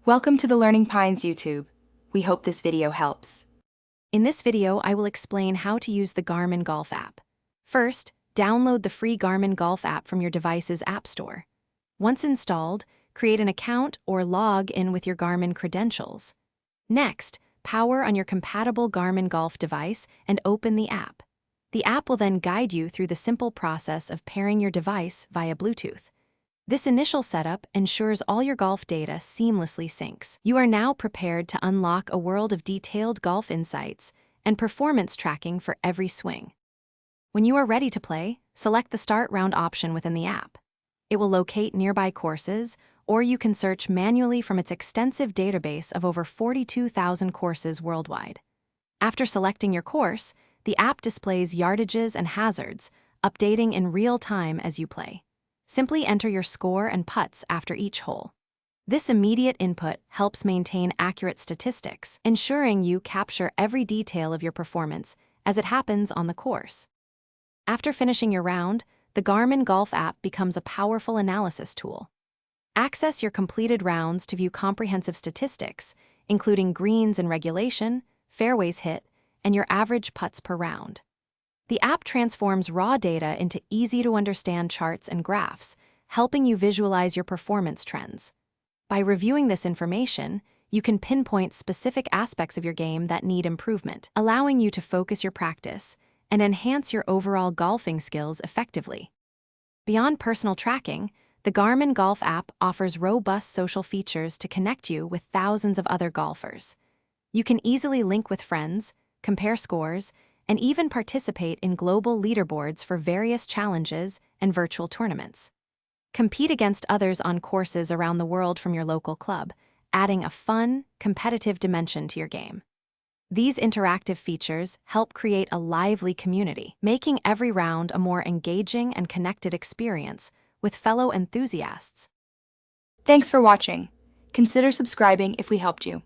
Welcome to the Learning Pines YouTube. We hope this video helps. In this video, I will explain how to use the Garmin Golf App. First, download the free Garmin Golf App from your device's App Store. Once installed, create an account or log in with your Garmin credentials. Next, power on your compatible Garmin Golf device and open the app. The app will then guide you through the simple process of pairing your device via Bluetooth. This initial setup ensures all your golf data seamlessly syncs. You are now prepared to unlock a world of detailed golf insights and performance tracking for every swing. When you are ready to play, select the Start Round option within the app. It will locate nearby courses, or you can search manually from its extensive database of over 42,000 courses worldwide. After selecting your course, the app displays yardages and hazards, updating in real time as you play. Simply enter your score and putts after each hole. This immediate input helps maintain accurate statistics, ensuring you capture every detail of your performance as it happens on the course. After finishing your round, the Garmin Golf App becomes a powerful analysis tool. Access your completed rounds to view comprehensive statistics, including greens in regulation, fairways hit, and your average putts per round. The app transforms raw data into easy-to-understand charts and graphs, helping you visualize your performance trends. By reviewing this information, you can pinpoint specific aspects of your game that need improvement, allowing you to focus your practice and enhance your overall golfing skills effectively. Beyond personal tracking, the Garmin Golf App offers robust social features to connect you with thousands of other golfers. You can easily link with friends, compare scores, and even participate in global leaderboards for various challenges and virtual tournaments. Compete against others on courses around the world from your local club, adding a fun, competitive dimension to your game. These interactive features help create a lively community, making every round a more engaging and connected experience with fellow enthusiasts. Thanks for watching. Consider subscribing if we helped you.